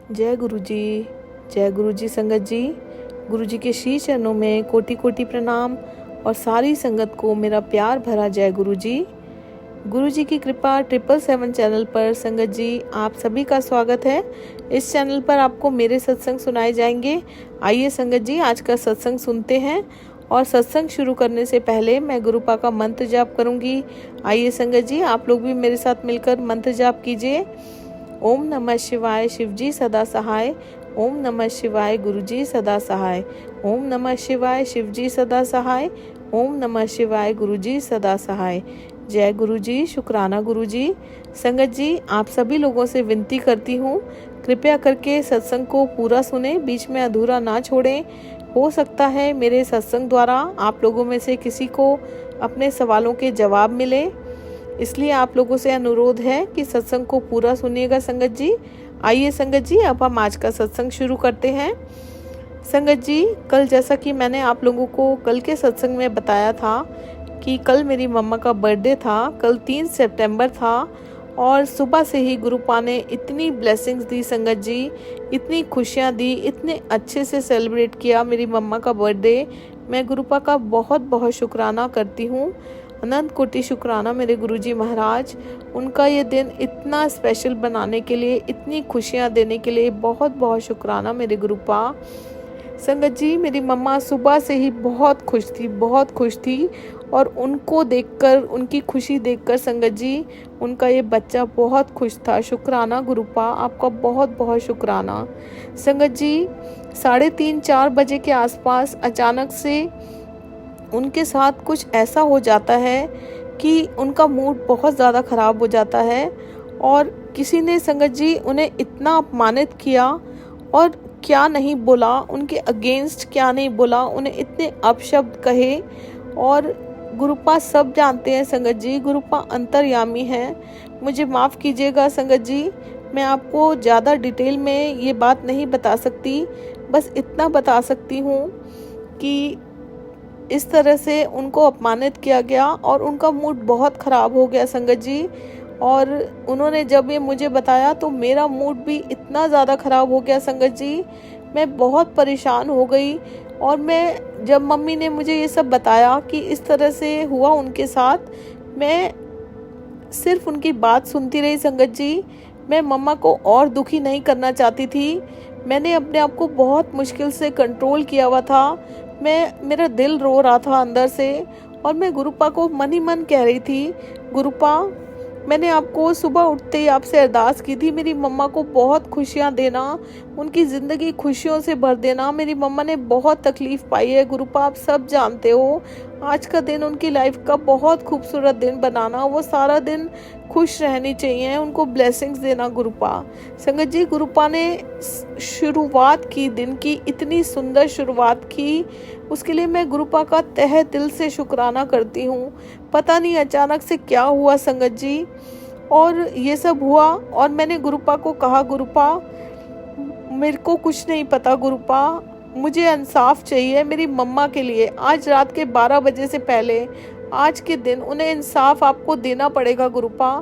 जय गुरु जी। जय गुरु जी। संगत जी, गुरु जी के श्री चरणों में कोटि कोटि प्रणाम और सारी संगत को मेरा प्यार भरा जय गुरु जी। गुरु जी की कृपा 777 चैनल पर संगत जी आप सभी का स्वागत है। इस चैनल पर आपको मेरे सत्संग सुनाए जाएंगे। आइए संगत जी आज का सत्संग सुनते हैं। और सत्संग शुरू करने से पहले मैं गुरुपा का मंत्र जाप करूंगी। आइए संगत जी आप लोग भी मेरे साथ मिलकर मंत्र जाप कीजिए। ओम नमः शिवाय, शिवजी सदा सहाय। ओम नमः शिवाय, गुरुजी सदा सहाय। ओम नमः शिवाय, शिवजी सदा सहाय। ओम नमः शिवाय, गुरुजी सदा सहाय। जय गुरुजी। शुक्राना गुरुजी। संगत जी आप सभी लोगों से विनती करती हूँ, कृपया करके सत्संग को पूरा सुने, बीच में अधूरा ना छोड़ें। हो सकता है मेरे सत्संग द्वारा आप लोगों में से किसी को अपने सवालों के जवाब मिले, इसलिए आप लोगों से अनुरोध है कि सत्संग को पूरा सुनिएगा संगत जी। आइए संगत जी अब हम आज का सत्संग शुरू करते हैं। संगत जी कल जैसा कि मैंने आप लोगों को कल के सत्संग में बताया था कि कल मेरी मम्मा का बर्थडे था। कल 3 सितंबर था और सुबह से ही गुरुपा ने इतनी ब्लेसिंग्स दी संगत जी, इतनी खुशियाँ दी, इतने अच्छे से सेलिब्रेट किया मेरी मम्मा का बर्थडे। मैं गुरुपा का बहुत बहुत शुक्राना करती हूँ। अनंत कोटि शुक्राना मेरे गुरुजी महाराज, उनका ये दिन इतना स्पेशल बनाने के लिए, इतनी खुशियाँ देने के लिए बहुत बहुत शुक्राना मेरे गुरुपा। संगत जी मेरी मम्मा सुबह से ही बहुत खुश थी और उनको देखकर, उनकी खुशी देखकर संगत जी उनका ये बच्चा बहुत खुश था। शुक्राना गुरुपा, आपका बहुत बहुत शुक्राना। संगत जी 3:30-4 बजे के आसपास अचानक से उनके साथ कुछ ऐसा हो जाता है कि उनका मूड बहुत ज़्यादा ख़राब हो जाता है और किसी ने संगत जी उन्हें इतना अपमानित किया और क्या नहीं बोला, उनके अगेंस्ट क्या नहीं बोला, उन्हें इतने अपशब्द कहे। और गुरुपा सब जानते हैं संगत जी, गुरुपा अंतर्यामी है। मुझे माफ़ कीजिएगा संगत जी, मैं आपको ज़्यादा डिटेल में ये बात नहीं बता सकती, बस इतना बता सकती हूँ कि इस तरह से उनको अपमानित किया गया और उनका मूड बहुत ख़राब हो गया संगत जी। और उन्होंने जब ये मुझे बताया तो मेरा मूड भी इतना ज़्यादा ख़राब हो गया संगत जी, मैं बहुत परेशान हो गई। और मैं जब मम्मी ने मुझे ये सब बताया कि इस तरह से हुआ उनके साथ, मैं सिर्फ उनकी बात सुनती रही संगत जी। मैं मम्मा को और दुखी नहीं करना चाहती थी। मैंने अपने आप को बहुत मुश्किल से कंट्रोल किया हुआ था। मेरा दिल रो रहा था अंदर से और मैं गुरुपा को मन ही मन कह रही थी, गुरुपा मैंने आपको सुबह उठते ही आपसे अरदास की थी, मेरी मम्मा को बहुत खुशियाँ देना, उनकी ज़िंदगी खुशियों से भर देना। मेरी मम्मा ने बहुत तकलीफ़ पाई है गुरुपा, आप सब जानते हो। आज का दिन उनकी लाइफ का बहुत खूबसूरत दिन बनाना, वो सारा दिन खुश रहनी चाहिए, उनको ब्लेसिंग्स देना गुरुपा। संगत जी गुरुपा ने शुरुआत की, दिन की इतनी सुंदर शुरुआत की, उसके लिए मैं गुरुपा का तहे दिल से शुक्राना करती हूँ। पता नहीं अचानक से क्या हुआ संगत जी, और ये सब हुआ और मैंने गुरुपा को कहा, गुरुपा मेरे को कुछ नहीं पता गुरुपा, मुझे इंसाफ चाहिए मेरी मम्मा के लिए। आज रात के 12 बजे से पहले, आज के दिन उन्हें इंसाफ आपको देना पड़ेगा गुरुपा।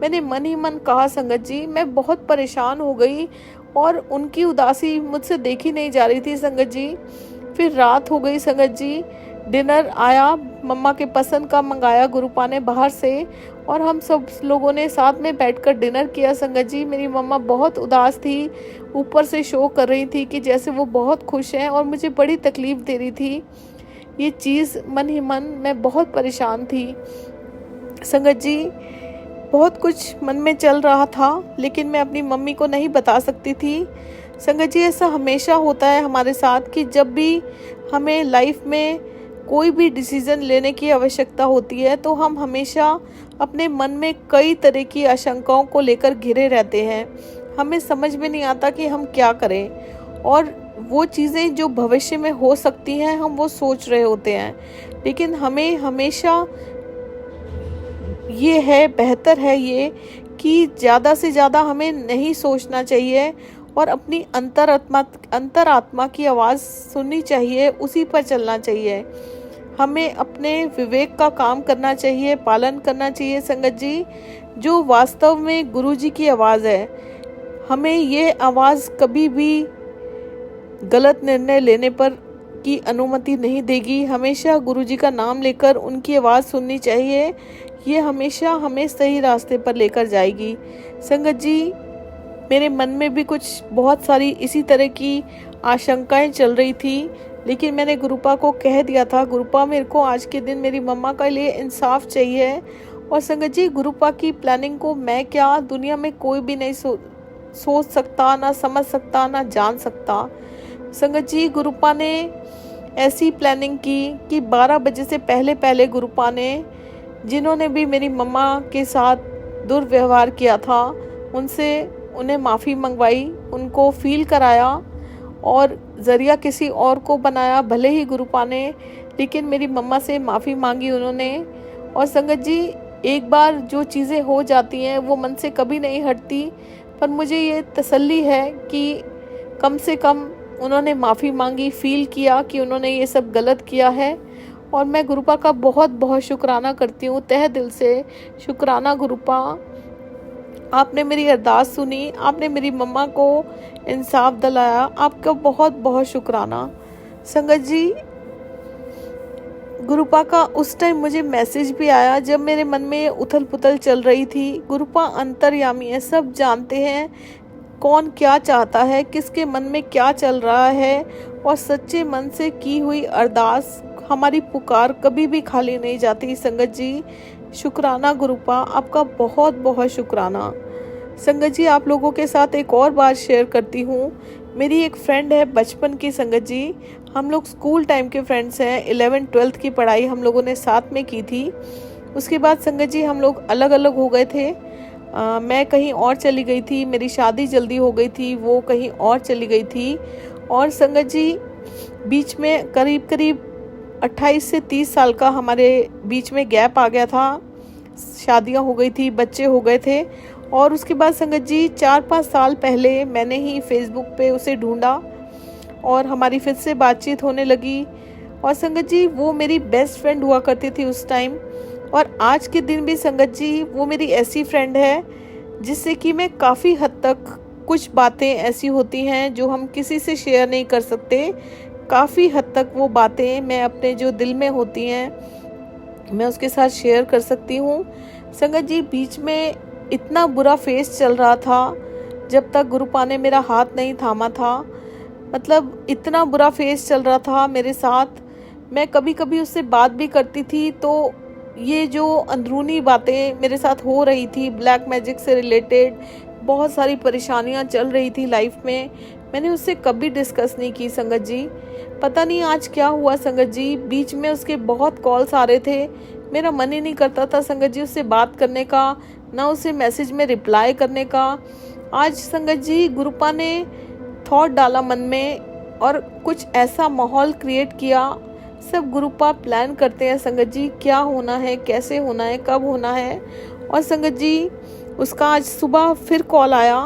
मैंने मन ही मन कहा संगत जी, मैं बहुत परेशान हो गई और उनकी उदासी मुझसे देखी नहीं जा रही थी संगत जी। फिर रात हो गई संगत जी, डिनर आया, मम्मा के पसंद का मंगाया गुरुपा ने बाहर से और हम सब लोगों ने साथ में बैठकर डिनर किया संगत जी। मेरी मम्मा बहुत उदास थी, ऊपर से शो कर रही थी कि जैसे वो बहुत खुश हैं और मुझे बड़ी तकलीफ़ दे रही थी। ये चीज़ मन ही मन मैं बहुत परेशान थी संगत जी, बहुत कुछ मन में चल रहा था लेकिन मैं अपनी मम्मी को नहीं बता सकती थी। संगत जी ऐसा हमेशा होता है हमारे साथ कि जब भी हमें लाइफ में कोई भी डिसीज़न लेने की आवश्यकता होती है तो हम हमेशा अपने मन में कई तरह की आशंकाओं को लेकर घिरे रहते हैं। हमें समझ में नहीं आता कि हम क्या करें और वो चीज़ें जो भविष्य में हो सकती हैं हम वो सोच रहे होते हैं, लेकिन हमें हमेशा ये है, बेहतर है ये कि ज़्यादा से ज़्यादा हमें नहीं सोचना चाहिए और अपनी अंतरात्मा की आवाज़ सुननी चाहिए, उसी पर चलना चाहिए। हमें अपने विवेक का काम करना चाहिए, पालन करना चाहिए संगत जी, जो वास्तव में गुरु जी की आवाज़ है। हमें ये आवाज़ कभी भी गलत निर्णय लेने पर की अनुमति नहीं देगी। हमेशा गुरुजी का नाम लेकर उनकी आवाज़ सुननी चाहिए। ये हमेशा हमें सही रास्ते पर लेकर जाएगी। संगत जी, मेरे मन में भी कुछ बहुत सारी इसी तरह की आशंकाएं चल रही थी, लेकिन मैंने गुरुपा को कह दिया था, गुरुपा मेरे को आज के दिन मेरी मम्मा के लिए इंसाफ चाहिए। और संगत जी, गुरुपा की प्लानिंग को मैं क्या, दुनिया में कोई भी नहीं सोच सकता, ना समझ सकता, ना जान सकता। संगत जी, गुरुपा ने ऐसी प्लानिंग की कि 12 बजे से पहले गुरुपा ने जिन्होंने भी मेरी मम्मा के साथ दुर्व्यवहार किया था उन्हें माफ़ी मंगवाई, उनको फील कराया और ज़रिया किसी और को बनाया। भले ही गुरुपा ने, लेकिन मेरी मम्मा से माफ़ी मांगी उन्होंने। और संगत जी, एक बार जो चीज़ें हो जाती हैं वो मन से कभी नहीं हटती, पर मुझे ये तसल्ली है कि कम से कम उन्होंने माफ़ी मांगी, फील किया कि उन्होंने ये सब गलत किया है। और मैं गुरुपा का बहुत बहुत शुक्राना करती हूँ, तहे दिल से शुक्राना गुरुपा। आपने मेरी अरदास सुनी, आपने मेरी मम्मा को इंसाफ दिलाया, आपका बहुत बहुत शुक्राना। संगत जी, गुरुपा का उस टाइम मुझे मैसेज भी आया जब मेरे मन में उथल पुथल चल रही थी। गुरुपा अंतर्यामी है, सब जानते हैं कौन क्या चाहता है, किसके मन में क्या चल रहा है। और सच्चे मन से की हुई अरदास, हमारी पुकार कभी भी खाली नहीं जाती। संगत जी, शुक्राना गुरुपा, आपका बहुत बहुत शुक्राना। संगत जी, आप लोगों के साथ एक और बात शेयर करती हूँ। मेरी एक फ्रेंड है बचपन की, संगत जी, हम लोग स्कूल टाइम के फ्रेंड्स हैं। 11th-12th की पढ़ाई हम लोगों ने साथ में की थी। उसके बाद संगत जी हम लोग अलग अलग हो गए थे। मैं कहीं और चली गई थी, मेरी शादी जल्दी हो गई थी, वो कहीं और चली गई थी। और संगत जी, बीच में करीब 28 से 30 साल का हमारे बीच में गैप आ गया था। शादियां हो गई थी, बच्चे हो गए थे। और उसके बाद संगत जी 4-5 साल पहले मैंने ही फेसबुक पे उसे ढूंढा और हमारी फिर से बातचीत होने लगी। और संगत जी, वो मेरी बेस्ट फ्रेंड हुआ करती थी उस टाइम। और आज के दिन भी संगत जी, वो मेरी ऐसी फ्रेंड है जिससे कि मैं काफ़ी हद तक, कुछ बातें ऐसी होती हैं जो हम किसी से शेयर नहीं कर सकते। काफ़ी हद तक वो बातें मैं अपने जो दिल में होती हैं मैं उसके साथ शेयर कर सकती हूँ। संगत जी, बीच में इतना बुरा फेस चल रहा था जब तक गुरुपा ने मेरा हाथ नहीं थामा था। मतलब इतना बुरा फेस चल रहा था मेरे साथ। मैं कभी कभी उससे बात भी करती थी तो ये जो अंदरूनी बातें मेरे साथ हो रही थी, ब्लैक मैजिक से रिलेटेड बहुत सारी परेशानियां चल रही थी लाइफ में, मैंने उससे कभी डिस्कस नहीं की। संगत जी, पता नहीं आज क्या हुआ। संगत जी, बीच में उसके बहुत कॉल्स आ रहे थे, मेरा मन ही नहीं करता था संगत जी उससे बात करने का, ना उसे मैसेज में रिप्लाई करने का। आज संगत जी, गुरुपा ने थॉट डाला मन में और कुछ ऐसा माहौल क्रिएट किया। सब गुरुपा प्लान करते हैं संगत जी, क्या होना है, कैसे होना है, कब होना है। और संगत जी, उसका आज सुबह फिर कॉल आया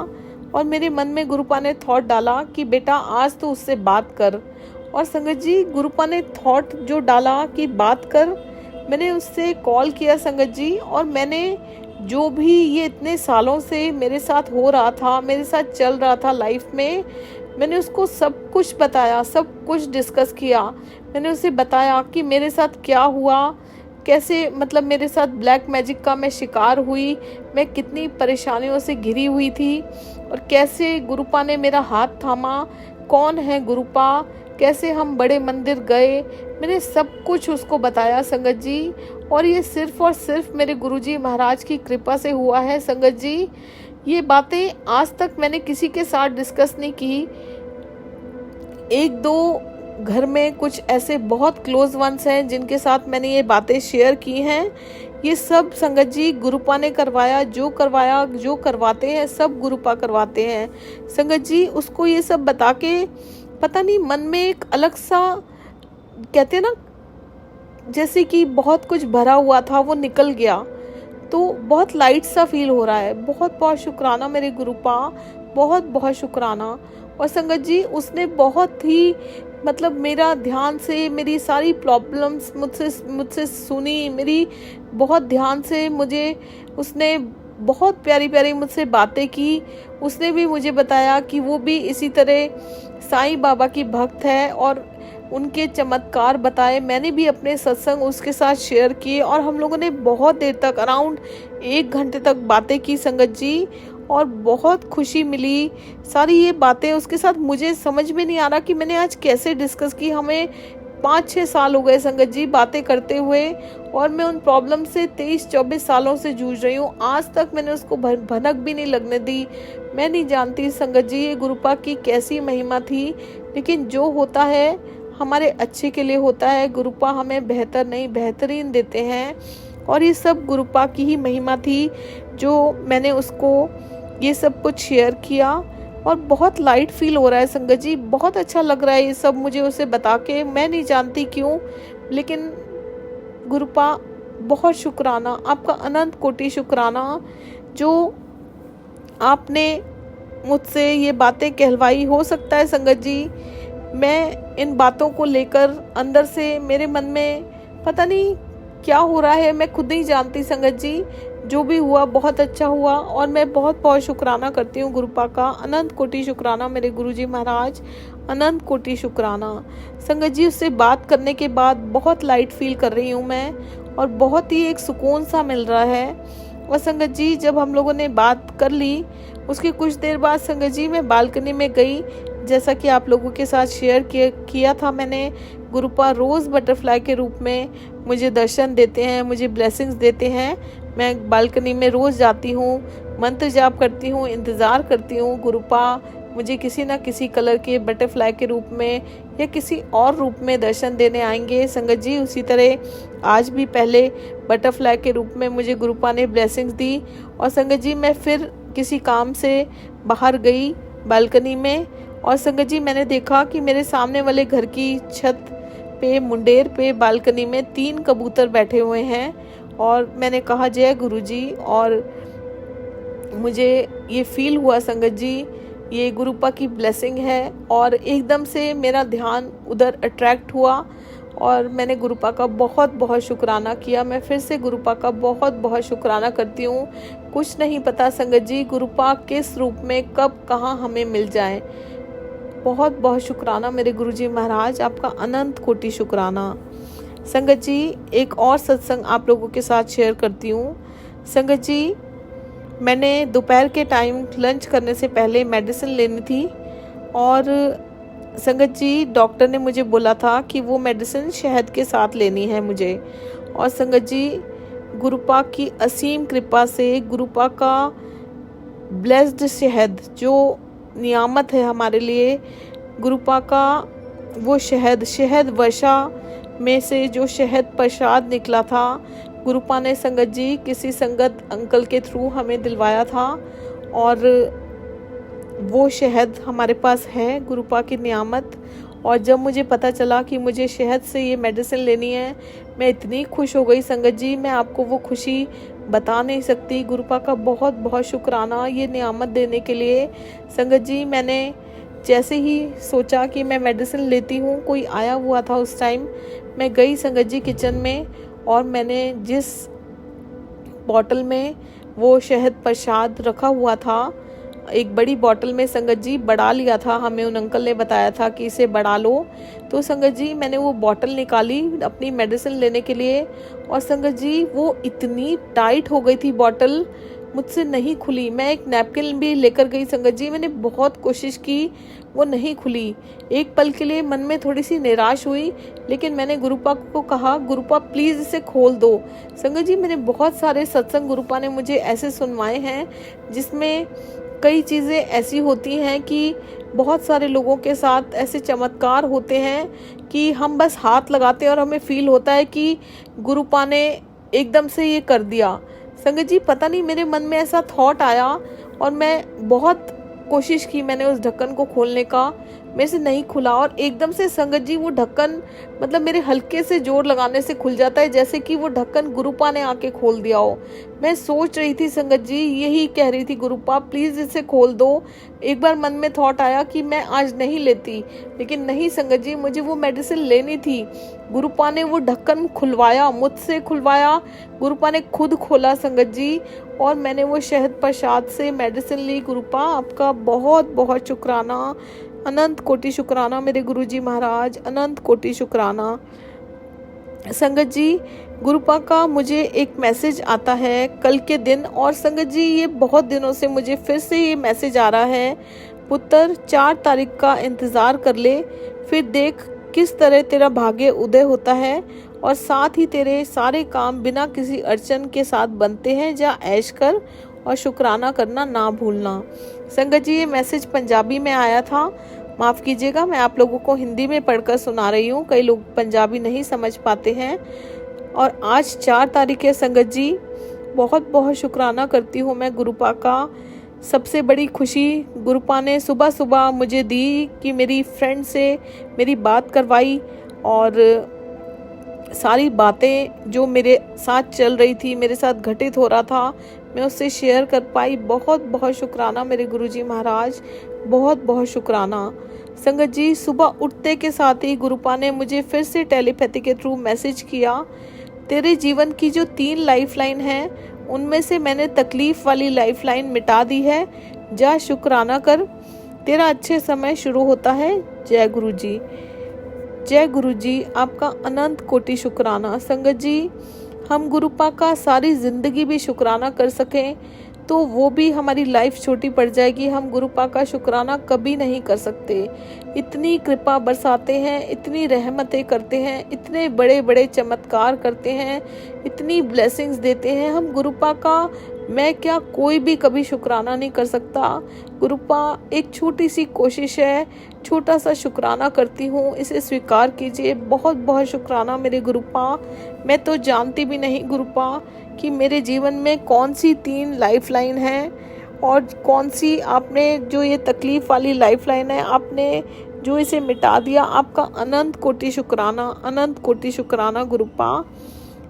और मेरे मन में गुरुपा ने थॉट डाला कि बेटा आज तो उससे बात कर। और संगत जी, गुरुपा ने थॉट जो डाला कि बात कर, मैंने उससे कॉल किया संगत जी। और मैंने जो भी ये इतने सालों से मेरे साथ हो रहा था, मेरे साथ चल रहा था लाइफ में, मैंने उसको सब कुछ बताया, सब कुछ डिस्कस किया। मैंने उसे बताया कि मेरे साथ क्या हुआ, कैसे मतलब मेरे साथ ब्लैक मैजिक का मैं शिकार हुई, मैं कितनी परेशानियों से घिरी हुई थी और कैसे गुरुपा ने मेरा हाथ थामा, कौन है गुरुपा, कैसे हम बड़े मंदिर गए। मैंने सब कुछ उसको बताया संगत जी। और ये सिर्फ और सिर्फ मेरे गुरुजी महाराज की कृपा से हुआ है संगत जी। ये बातें आज तक मैंने किसी के साथ डिस्कस नहीं की। एक दो घर में कुछ ऐसे बहुत क्लोज वंस हैं जिनके साथ मैंने ये बातें शेयर की हैं। ये सब संगत जी गुरुपा ने करवाया, जो करवाते हैं सब गुरुपा करवाते हैं संगत जी। उसको ये सब बता के पता नहीं मन में एक अलग सा, कहते हैं ना, जैसे कि बहुत कुछ भरा हुआ था वो निकल गया, तो बहुत लाइट सा फील हो रहा है। बहुत बहुत शुक्राना मेरे गुरुपा, बहुत बहुत शुक्राना। और संगत जी, उसने बहुत ही मतलब मेरा ध्यान से मेरी सारी प्रॉब्लम्स मुझसे सुनी, मेरी बहुत ध्यान से मुझे उसने बहुत प्यारी प्यारी मुझसे बातें की। उसने भी मुझे बताया कि वो भी इसी तरह साईं बाबा की भक्त है और उनके चमत्कार बताए। मैंने भी अपने सत्संग उसके साथ शेयर किए और हम लोगों ने बहुत देर तक, अराउंड 1 घंटे तक बातें की संगत जी, और बहुत खुशी मिली। सारी ये बातें उसके साथ मुझे समझ में नहीं आ रहा कि मैंने आज कैसे डिस्कस की। हमें 5-6 साल हो गए संगत जी बातें करते हुए, और मैं उन प्रॉब्लम से 23-24 सालों से जूझ रही हूँ। आज तक मैंने उसको भनक भी नहीं लगने दी। मैं नहीं जानती संगत जी ये गुरुपा की कैसी महिमा थी, लेकिन जो होता है हमारे अच्छे के लिए होता है। गुरुपा हमें बेहतर नहीं बेहतरीन देते हैं, और ये सब गुरुपा की ही महिमा थी जो मैंने उसको ये सब कुछ शेयर किया। और बहुत लाइट फील हो रहा है संगत जी, बहुत अच्छा लग रहा है ये सब मुझे उसे बता के। मैं नहीं जानती क्यों, लेकिन गुरुपा बहुत शुक्राना, आपका अनंत कोटि शुक्राना जो आपने मुझसे ये बातें कहलवाई। हो सकता है संगत जी मैं इन बातों को लेकर अंदर से मेरे मन में पता नहीं क्या हो रहा है, मैं खुद नहीं जानती संगत जी। जो भी हुआ बहुत अच्छा हुआ, और मैं बहुत बहुत शुक्राना करती हूँ गुरुपा का। अनंत कोटि शुक्राना मेरे गुरुजी महाराज, अनंत कोटि शुक्राना संगत जी। उससे बात करने के बाद बहुत लाइट फील कर रही हूँ मैं, और बहुत ही एक सुकून सा मिल रहा है। और संगत जी जब हम लोगों ने बात कर ली, उसके कुछ देर बाद संगत जी मैं बालकनी में गई। जैसा कि आप लोगों के साथ शेयर किया था मैंने, गुरुपा रोज़ बटरफ्लाई के रूप में मुझे दर्शन देते हैं, मुझे ब्लेसिंग्स देते हैं। मैं बालकनी में रोज़ जाती हूँ, मंत्र जाप करती हूँ, इंतज़ार करती हूँ गुरुपा मुझे किसी न किसी कलर के बटरफ्लाई के रूप में या किसी और रूप में दर्शन देने आएंगे संगत जी। उसी तरह आज भी पहले बटरफ्लाई के रूप में मुझे गुरुपा ने ब्लेसिंग्स दी। और संगत जी मैं फिर किसी काम से बाहर गई बालकनी में, और संगत जी मैंने देखा कि मेरे सामने वाले घर की छत पे, मुंडेर पे, बालकनी में 3 कबूतर बैठे हुए हैं। और मैंने कहा जय गुरुजी, और मुझे ये फील हुआ संगत जी ये गुरुपा की ब्लेसिंग है। और एकदम से मेरा ध्यान उधर अट्रैक्ट हुआ, और मैंने गुरुपा का बहुत बहुत शुक्राना किया। मैं फिर से गुरुपा का बहुत बहुत शुक्राना करती हूँ। कुछ नहीं पता संगत जी गुरुपा किस रूप में कब कहाँ हमें मिल जाए। बहुत बहुत शुक्राना मेरे गुरुजी महाराज, आपका अनंत कोटि शुक्राना। संगत जी एक और सत्संग आप लोगों के साथ शेयर करती हूँ। संगत जी मैंने दोपहर के टाइम लंच करने से पहले मेडिसिन लेनी थी, और संगत जी डॉक्टर ने मुझे बोला था कि वो मेडिसिन शहद के साथ लेनी है मुझे। और संगत जी गुरुपा की असीम कृपा से, गुरुपा का ब्लेस्ड शहद जो नियामत है हमारे लिए, गुरुपा का वो शहद वर्षा में से जो शहद प्रसाद निकला था, गुरुपा ने संगत जी किसी संगत अंकल के थ्रू हमें दिलवाया था। और वो शहद हमारे पास है, गुरुपा की नियामत। और जब मुझे पता चला कि मुझे शहद से ये मेडिसिन लेनी है, मैं इतनी खुश हो गई संगत जी, मैं आपको वो खुशी बता नहीं सकती। गुरुपा का बहुत बहुत शुक्राना ये नियामत देने के लिए संगत जी। मैंने जैसे ही सोचा कि मैं मेडिसिन लेती हूँ, कोई आया हुआ था उस टाइम, मैं गई संगत जी किचन में, और मैंने जिस बॉटल में वो शहद प्रसाद रखा हुआ था, एक बड़ी बॉटल में संगत जी बढ़ा लिया था। हमें उन अंकल ने बताया था कि इसे बढ़ा लो। तो संगत जी मैंने वो बॉटल निकाली अपनी मेडिसिन लेने के लिए, और संगत जी वो इतनी टाइट हो गई थी बॉटल, मुझसे नहीं खुली। मैं एक नैपकिन भी लेकर गई संगत जी, मैंने बहुत कोशिश की, वो नहीं खुली। एक पल के लिए मन में थोड़ी सी निराश हुई, लेकिन मैंने गुरुपा को कहा गुरुपा प्लीज़ इसे खोल दो। संगत जी मैंने बहुत सारे सत्संग गुरुपा ने मुझे ऐसे सुनवाए हैं जिसमें कई चीज़ें ऐसी होती हैं कि बहुत सारे लोगों के साथ ऐसे चमत्कार होते हैं कि हम बस हाथ लगाते हैं और हमें फील होता है कि गुरुपा ने एकदम से ये कर दिया। संगत जी पता नहीं मेरे मन में ऐसा थॉट आया, और मैं बहुत कोशिश की मैंने उस ढक्कन को खोलने का, मेरे से नहीं खुला और एकदम से संगत जी वो ढक्कन मतलब मेरे हल्के से जोर लगाने से खुल जाता है, जैसे कि वो ढक्कन गुरुपा ने आके खोल दिया हो। मैं सोच रही थी संगत जी, यही कह रही थी गुरुपा प्लीज इसे खोल दो। एक बार मन में थॉट आया कि मैं आज नहीं लेती, लेकिन नहीं संगत जी, मुझे वो मेडिसिन लेनी थी। गुरुपा ने वो ढक्कन खुलवाया, मुझसे खुलवाया, गुरुपा ने खुद खोला संगत जी, और मैंने वो शहद प्रसाद से मेडिसिन ली। गुरुपा आपका बहुत बहुत शुक्राना, अनंत कोटि शुक्राना मेरे गुरुजी महाराज, अनंत कोटि शुक्राना। संगत जी गुरुपा का मुझे एक मैसेज आता है कल के दिन, और संगत जी ये बहुत दिनों से मुझे फिर से ये मैसेज आ रहा है, पुत्र 4 तारीख का इंतज़ार कर ले, फिर देख किस तरह तेरा भाग्य उदय होता है और साथ ही तेरे सारे काम बिना किसी अड़चन के साथ बनते हैं। जा ऐश कर और शुक्राना करना ना भूलना। संगत जी ये मैसेज पंजाबी में आया था, माफ़ कीजिएगा, मैं आप लोगों को हिंदी में पढ़कर सुना रही हूँ, कई लोग पंजाबी नहीं समझ पाते हैं। और आज 4 तारीख है संगत जी, बहुत बहुत शुक्राना करती हूँ मैं गुरुपा का। सबसे बड़ी खुशी गुरुपा ने सुबह सुबह मुझे दी कि मेरी फ्रेंड से मेरी बात करवाई, और सारी बातें जो मेरे साथ चल रही थी, मेरे साथ घटित हो रहा था, मैं उससे शेयर कर पाई। बहुत बहुत शुक्राना मेरे गुरुजी महाराज, बहुत बहुत शुक्राना। संगत जी सुबह उठते के साथ ही गुरुपा ने मुझे फिर से टेलीपैथी के थ्रू मैसेज किया, तेरे जीवन की जो 3 लाइफलाइन है उनमें से मैंने तकलीफ वाली लाइफलाइन मिटा दी है, जा शुक्राना कर, तेरा अच्छे समय शुरू होता है। जय गुरु जी, जय गुरु जी, आपका अनंत कोटि शुक्राना। संगत जी हम गुरुपा का सारी जिंदगी भी शुक्राना कर सकें तो वो भी हमारी लाइफ छोटी पड़ जाएगी, हम गुरुपा का शुक्राना कभी नहीं कर सकते। इतनी कृपा बरसाते हैं, इतनी रहमतें करते हैं, इतने बड़े बड़े चमत्कार करते हैं, इतनी ब्लेसिंग्स देते हैं, हम गुरुपा का मैं क्या कोई भी कभी शुक्राना नहीं कर सकता। गुरुपा एक छोटी सी कोशिश है, छोटा सा शुक्राना करती हूँ, इसे स्वीकार कीजिए। बहुत बहुत शुक्राना मेरे गुरुपा। मैं तो जानती भी नहीं गुरुपा कि मेरे जीवन में कौन सी 3 लाइफलाइन है और कौन सी आपने जो ये तकलीफ वाली लाइफलाइन है आपने जो इसे मिटा दिया। आपका अनंत कोटि शुक्राना, अनंत कोटि शुक्राना गुरुपा।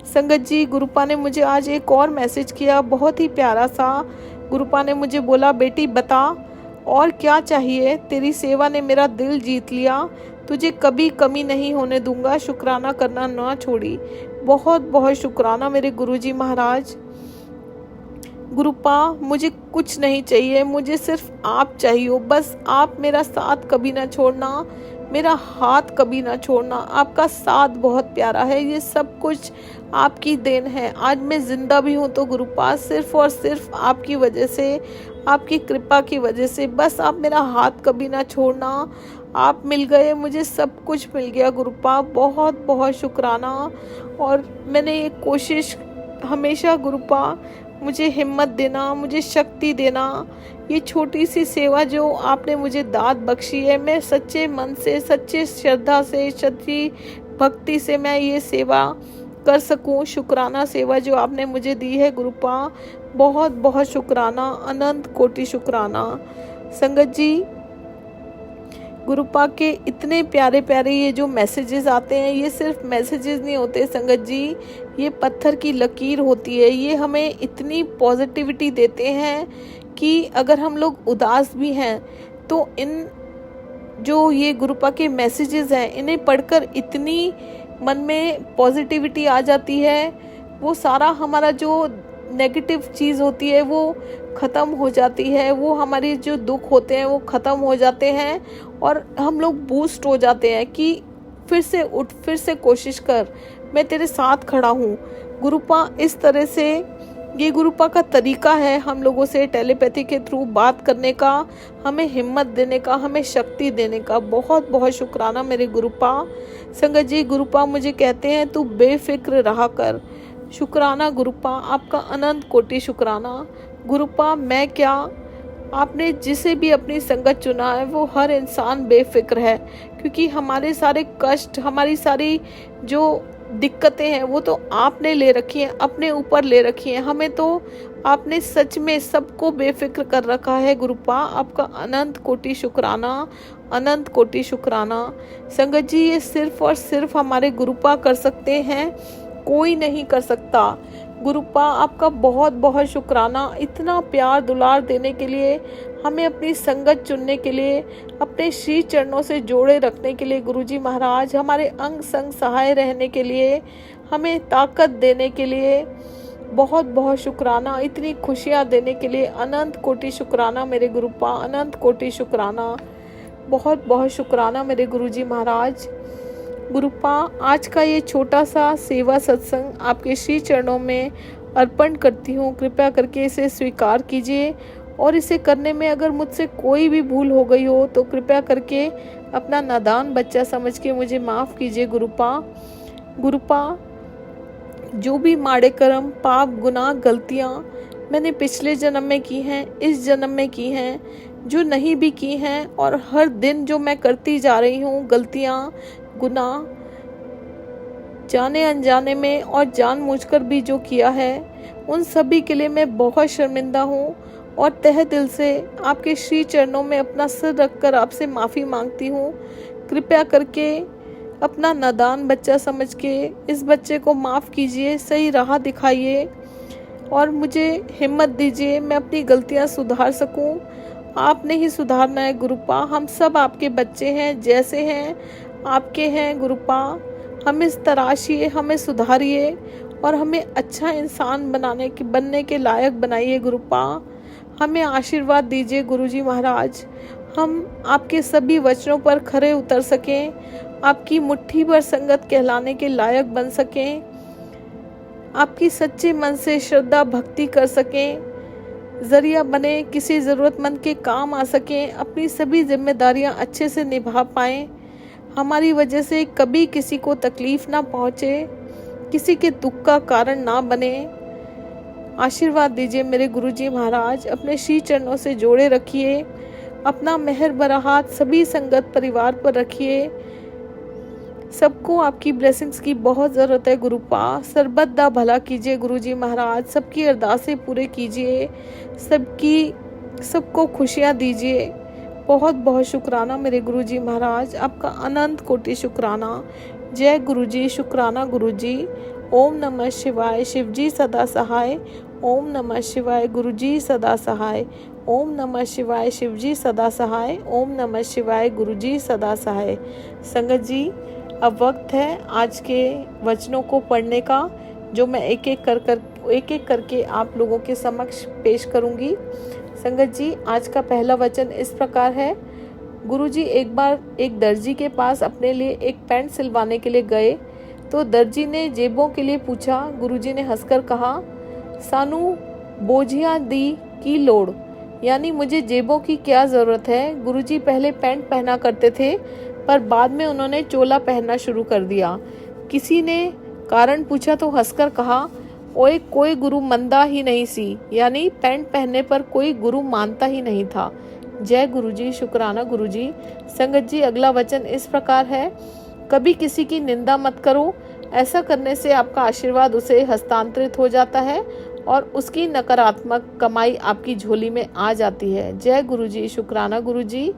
संगत जी गुरुपा ने मुझे आज एक और मैसेज किया, बहुत ही प्यारा सा। गुरुपा ने मुझे बोला, बेटी बता और क्या चाहिए, तेरी सेवा ने मेरा दिल जीत लिया, तुझे कभी कमी नहीं होने दूंगा, शुक्राना करना ना छोड़ी। बहुत बहुत शुक्राना मेरे गुरुजी महाराज। गुरुपा मुझे कुछ नहीं चाहिए, मुझे सिर्फ आप चाहिए, बस आप मेरा साथ कभी ना छोड़ना, मेरा हाथ कभी ना छोड़ना। आपका साथ बहुत प्यारा है, ये सब कुछ आपकी देन है। आज मैं जिंदा भी हूँ तो गुरुपा सिर्फ और सिर्फ आपकी वजह से, आपकी कृपा की वजह से। बस आप मेरा हाथ कभी ना छोड़ना, आप मिल गए, मुझे सब कुछ मिल गया गुरुपा। बहुत बहुत शुक्राना। और मैंने ये कोशिश हमेशा गुरुपा मुझे हिम्मत देना, मुझे शक्ति देना, ये छोटी सी सेवा जो आपने मुझे दात बख्शी है, मैं सच्चे मन से, सच्चे श्रद्धा से, सच्ची भक्ति से मैं ये सेवा कर सकूं। शुक्राना सेवा जो आपने मुझे दी है गुरुपा, बहुत बहुत शुक्राना, अनंत कोटि शुक्राना। संगत जी गुरुपा के इतने प्यारे प्यारे ये जो मैसेजेस आते हैं, ये सिर्फ मैसेजेस नहीं होते संगत जी, ये पत्थर की लकीर होती है। ये हमें इतनी पॉजिटिविटी देते हैं कि अगर हम लोग उदास भी हैं तो इन जो ये गुरुपा के मैसेजेस हैं इन्हें पढ़कर इतनी मन में पॉजिटिविटी आ जाती है, वो सारा हमारा जो नेगेटिव चीज़ होती है वो ख़त्म हो जाती है, वो हमारे जो दुख होते हैं वो ख़त्म हो जाते हैं और हम लोग बूस्ट हो जाते हैं कि फिर से उठ, फिर से कोशिश कर, मैं तेरे साथ खड़ा हूँ। गुरुपा इस तरह से, ये गुरुपा का तरीका है हम लोगों से टेलीपैथी के थ्रू बात करने का, हमें हिम्मत देने का, हमें शक्ति देने का। बहुत बहुत शुक्राना मेरे गुरुपा। संगत जी गुरुपा मुझे कहते हैं तू बेफिक्र रहा कर। शुक्राना गुरुपा, आपका अनंत कोटि शुक्राना। गुरुपा मैं क्या, आपने जिसे भी अपनी संगत चुना है वो हर इंसान बेफिक्र है, क्योंकि हमारे सारे कष्ट, हमारी सारी जो दिक्कतें हैं वो तो आपने ले रखी हैं, अपने ऊपर ले रखी हैं। हमें तो आपने सच में सबको बेफिक्र कर रखा है गुरुपा। आपका अनंत कोटि शुक्राना, अनंत कोटि शुक्राना। संगत जी, ये सिर्फ और सिर्फ हमारे गुरुपा कर सकते हैं, कोई नहीं कर सकता। गुरुपा आपका बहुत बहुत शुक्राना, इतना प्यार दुलार देने के लिए, हमें अपनी संगत चुनने के लिए, अपने श्री चरणों से जोड़े रखने के लिए गुरुजी महाराज, हमारे अंग संग सहाय रहने के लिए, हमें ताकत देने के लिए बहुत बहुत शुक्राना, इतनी खुशियाँ देने के लिए अनंत कोटि शुक्राना मेरे गुरुपा, अनंत कोटि शुक्राना, बहुत बहुत शुक्राना मेरे गुरुजी महाराज। गुरुपा, आज का ये छोटा सा सेवा सत्संग आपके श्री चरणों में अर्पण करती हूँ। कृपया करके इसे स्वीकार कीजिए और इसे करने में अगर मुझसे कोई भी भूल हो गई हो तो कृपया करके अपना नादान बच्चा समझ के मुझे माफ़ कीजिए गुरुपा। गुरुपा, जो भी माड़े कर्म, पाप, गुनाह, गलतियाँ मैंने पिछले जन्म में की हैं, इस जन्म में की हैं, जो नहीं भी की हैं, और हर दिन जो मैं करती जा रही हूँ गलतियाँ, गुनाह, जाने अनजाने में और जानबूझकर भी जो किया है, उन सभी के लिए मैं बहुत शर्मिंदा हूँ और तहे दिल से आपके श्री चरणों में अपना सिर रखकर आपसे माफ़ी मांगती हूँ। कृपया करके अपना नादान बच्चा समझ के इस बच्चे को माफ़ कीजिए, सही राह दिखाइए और मुझे हिम्मत दीजिए मैं अपनी गलतियाँ सुधार सकूँ। आपने ही सुधारना है गुरुपा, हम सब आपके बच्चे हैं, जैसे हैं आपके हैं गुरुपा। हमें तराशिए, हमें सुधारिए और हमें अच्छा इंसान बनने के लायक बनाइए गुरुपा। हमें आशीर्वाद दीजिए गुरुजी महाराज, हम आपके सभी वचनों पर खरे उतर सकें, आपकी मुट्ठी भर संगत कहलाने के लायक बन सकें, आपकी सच्चे मन से श्रद्धा भक्ति कर सकें, जरिया बने, किसी ज़रूरतमंद के काम आ सकें, अपनी सभी जिम्मेदारियां अच्छे से निभा पाएं, हमारी वजह से कभी किसी को तकलीफ ना पहुँचे, किसी के दुख का कारण ना बने। आशीर्वाद दीजिए मेरे गुरुजी महाराज, अपने श्री चरणों से जोड़े रखिए, अपना मेहर भरा हाथ सभी संगत परिवार पर रखिए। सबको आपकी ब्लेसिंग्स की बहुत ज़रूरत है गुरुपा। सरबत दा भला कीजिए गुरुजी महाराज, सबकी अरदासें पूरे कीजिए, सबको खुशियाँ दीजिए। बहुत बहुत शुक्राना मेरे गुरुजी महाराज, आपका अनंत कोटि शुक्राना। जय गुरुजी, शुक्राना गुरुजी। ओम नमः शिवाय, शिवजी सदा सहाय। ओम नमः शिवाय, गुरुजी सदा सहाय। ओम नमः शिवाय, शिवजी सदा सहाय। ओम नमः शिवाय, गुरुजी सदा सहाय। संगत जी, अब वक्त है आज के वचनों को पढ़ने का, जो मैं एक एक करके आप लोगों के समक्ष पेश करूंगी। संगत जी, आज का पहला वचन इस प्रकार है। गुरुजी एक बार एक दर्जी के पास अपने लिए एक पैंट सिलवाने के लिए गए तो दर्जी ने जेबों के लिए पूछा। गुरुजी ने हंसकर कहा, सानू बोझिया दी की लोड़, यानी मुझे जेबों की क्या ज़रूरत है। गुरुजी पहले पैंट पहना करते थे पर बाद में उन्होंने चोला पहनना शुरू कर दिया। किसी ने कारण पूछा तो हंसकर कहा, ओए कोई गुरु मंदा ही नहीं सी, यानी पैंट पहनने पर कोई गुरु मानता ही नहीं था। जय गुरुजी, शुक्राना गुरुजी। संगत जी, अगला वचन इस प्रकार है। कभी किसी की निंदा मत करो, ऐसा करने से आपका आशीर्वाद उसे हस्तांतरित हो जाता है और उसकी नकारात्मक कमाई आपकी झोली में आ जाती है। जय गुरुजी, शुक्राना गुरुजी।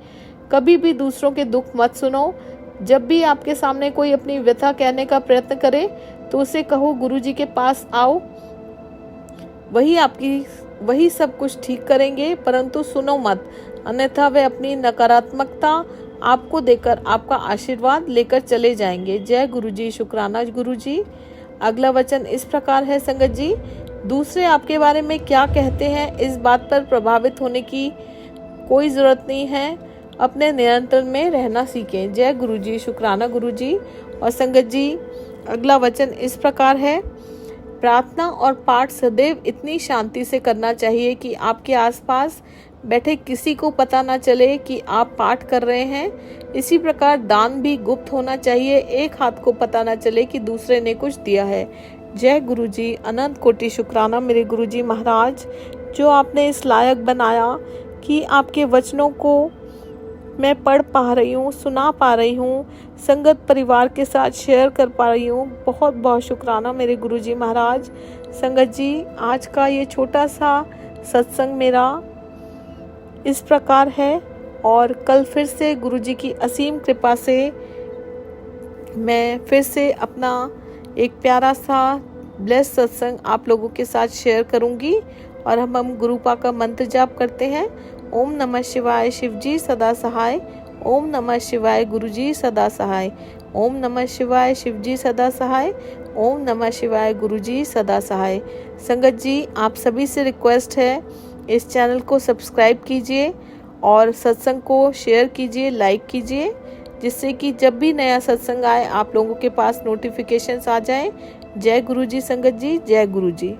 कभी भी दूसरों के दुख मत सुनो। जब भी आपके सामने कोई अपनी व्यथा कहने का प्रयत्न करे तो उसे कहो, गुरुजी के पास आओ, वही सब कुछ ठीक करेंगे, परंतु सुनो मत, अन्यथा वे अपनी नकारात्मकता आपको देकर आपका आशीर्वाद लेकर चले जाएंगे। जय गुरुजी, शुक्राना गुरुजी। अगला वचन इस प्रकार है। संगत जी, दूसरे आपके बारे में क्या कहते हैं इस बात पर प्रभावित होने की कोई ज़रूरत नहीं है, अपने नियंत्रण में रहना सीखें। जय गुरुजी, शुक्राना गुरुजी। और संगत जी, अगला वचन इस प्रकार है। प्रार्थना और पाठ सदैव इतनी शांति से करना चाहिए कि आपके आसपास बैठे किसी को पता ना चले कि आप पाठ कर रहे हैं। इसी प्रकार दान भी गुप्त होना चाहिए, एक हाथ को पता ना चले कि दूसरे ने कुछ दिया है। जय गुरुजी, अनंत कोटि शुक्राना मेरे गुरुजी महाराज, जो आपने इस लायक बनाया कि आपके वचनों को मैं पढ़ पा रही हूँ, सुना पा रही हूँ, संगत परिवार के साथ शेयर कर पा रही हूँ। बहुत बहुत शुक्राना मेरे गुरुजी महाराज। संगत जी, आज का ये छोटा सा सत्संग मेरा इस प्रकार है और कल फिर से गुरुजी की असीम कृपा से मैं फिर से अपना एक प्यारा सा ब्लेस सत्संग आप लोगों के साथ शेयर करूंगी। और हम गुरुपा का मंत्र जाप करते हैं। ओम नमः शिवाय, शिवजी सदा सहाय। ओम नमः शिवाय, गुरुजी सदा सहाय। ओम नमः शिवाय, शिवजी सदा सहाय। ओम नमः शिवाय, गुरुजी सदा सहाय। संगत जी, आप सभी से रिक्वेस्ट है, इस चैनल को सब्सक्राइब कीजिए और सत्संग को शेयर कीजिए, लाइक कीजिए, जिससे कि जब भी नया सत्संग आए आप लोगों के पास नोटिफिकेशंस आ जाएं। जय गुरुजी संगत जी, जय गुरुजी।